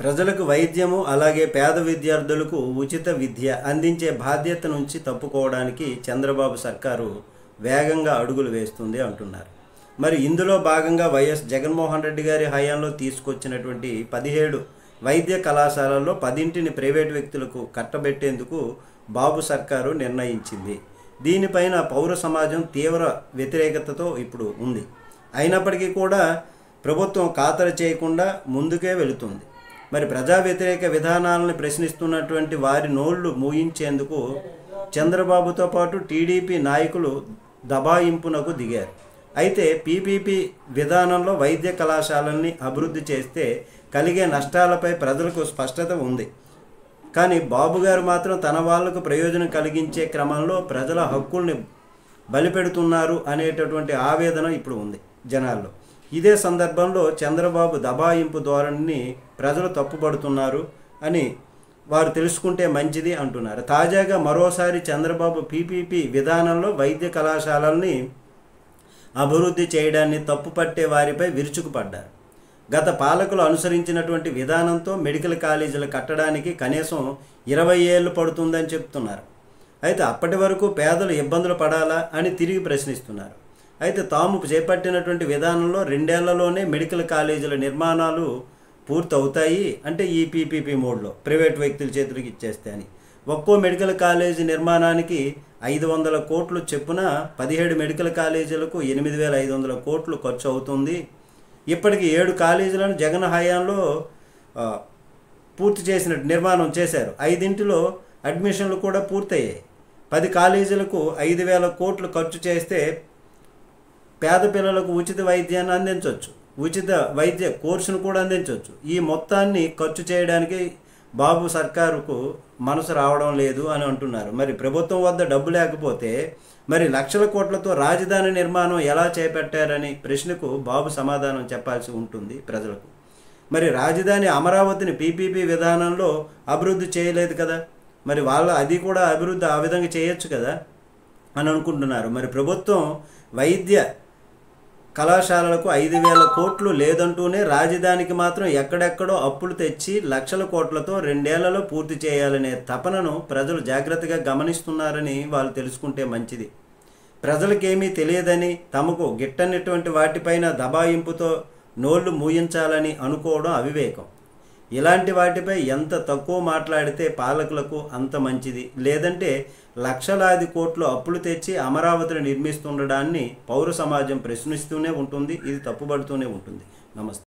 ప్రజలకు వైద్యము అలాగే పేద విద్యార్థులకు ఉచిత విద్య అందించే బాధ్యత నుంచి తప్పుకోవడానికి చంద్రబాబు సర్కారు వేగంగా అడుగులు వేస్తుంది అంటున్నారు. మరి ఇందులో భాగంగా వైఎస్ జగన్మోహన్ రెడ్డి గారి హయాంలో తీసుకొచ్చినటువంటి 17 వైద్య కళాశాలల్లో 10ని ప్రైవేటు వ్యక్తులకు కట్టబెట్టేందుకు బాబు సర్కారు నిర్ణయించింది. దీనిపైన పౌర సమాజం తీవ్ర వ్యతిరేకతతో ఇప్పుడు ఉంది. అయినప్పటికీ కూడా ప్రభుత్వం ఖాతరు చేయకుండా ముందుకే వెళుతుంది. మరి ప్రజా వ్యతిరేక విధానాలను ప్రశ్నిస్తున్నటువంటి వారి నోళ్లు మూయించేందుకు చంద్రబాబుతో పాటు టీడీపీ నాయకులు దబాయింపునకు దిగారు. అయితే పీపీపీ విధానంలో వైద్య కళాశాలల్ని అభివృద్ధి చేస్తే కలిగే నష్టాలపై ప్రజలకు స్పష్టత ఉంది. కానీ బాబు గారు మాత్రం తన వాళ్లకు ప్రయోజనం కలిగించే క్రమంలో ప్రజల హక్కుల్ని బలిపెడుతున్నారు అనేటటువంటి ఆవేదన ఇప్పుడు ఉంది జనాల్లో. ఇదే సందర్భంలో చంద్రబాబు దబాయింపు ధోరణిని ప్రజలు తప్పుపడుతున్నారు అని వారు తెలుసుకుంటే మంచిది అంటున్నారు. తాజాగా మరోసారి చంద్రబాబు పీపీపీ విధానంలో వైద్య కళాశాలల్ని అభివృద్ధి చేయడాన్ని తప్పుపట్టే వారిపై విరుచుకుపడ్డారు. గత పాలకులు అనుసరించినటువంటి విధానంతో మెడికల్ కాలేజీలు కట్టడానికి కనీసం 20 ఏళ్ళు పడుతుందని చెప్తున్నారు. అయితే అప్పటి వరకు పేదలు ఇబ్బందులు పడాలా అని తిరిగి ప్రశ్నిస్తున్నారు. అయితే తాము చేపట్టినటువంటి విధానంలో 2 ఏళ్లలోనే మెడికల్ కాలేజీల నిర్మాణాలు పూర్తవుతాయి, అంటే ఈ పీపీపీ మోడ్లో ప్రైవేట్ వ్యక్తుల చేతులకు ఇచ్చేస్తే అని. ఒక్కో మెడికల్ కాలేజీ నిర్మాణానికి 500 కోట్లు చెప్పున 17 మెడికల్ కాలేజీలకు 8,500 కోట్లు ఖర్చు అవుతుంది. ఇప్పటికి 7 కాలేజీలను జగన్ హయాంలో పూర్తి చేసినట్టు నిర్మాణం చేశారు. 5 అడ్మిషన్లు కూడా పూర్తయ్యాయి. 10 కాలేజీలకు 5,000 కోట్లు ఖర్చు చేస్తే పేద పిల్లలకు ఉచిత వైద్యాన్ని అందించవచ్చు, ఉచిత వైద్య కోర్సును కూడా అందించవచ్చు. ఈ మొత్తాన్ని ఖర్చు చేయడానికి బాబు సర్కారుకు మనసు రావడం లేదు అని అంటున్నారు. మరి ప్రభుత్వం వద్ద డబ్బు లేకపోతే మరి లక్షల కోట్లతో రాజధాని నిర్మాణం ఎలా చేపట్టారని ప్రశ్నకు బాబు సమాధానం చెప్పాల్సి ఉంటుంది ప్రజలకు. మరి రాజధాని అమరావతిని పీపీపీ విధానంలో అభివృద్ధి చేయలేదు కదా, మరి అది కూడా అభివృద్ధి ఆ విధంగా చేయొచ్చు కదా అని అనుకుంటున్నారు. మరి ప్రభుత్వం వైద్య కళాశాలలకు 5,000 కోట్లు లేదంటూనే రాజధానికి మాత్రం ఎక్కడెక్కడో అప్పులు తెచ్చి లక్షల కోట్లతో 2 ఏళ్లలో పూర్తి చేయాలనే తపనను ప్రజలు జాగ్రత్తగా గమనిస్తున్నారని వాళ్ళు తెలుసుకుంటే మంచిది. ప్రజలకేమీ తెలియదని తమకు గిట్టనటువంటి వాటిపైన దబాయింపుతో నోళ్లు మూయించాలని అనుకోవడం అవివేకం. ఇలాంటి వాటిపై ఎంత తక్కువ మాట్లాడితే పాలకులకు అంత మంచిది. లేదంటే లక్షలాది కోట్లు అప్పులు తెచ్చి అమరావతిని నిర్మిస్తుండడాన్ని పౌర సమాజం ప్రశ్నిస్తూనే ఉంటుంది. ఇది తప్పుబడుతూనే ఉంటుంది. నమస్తే.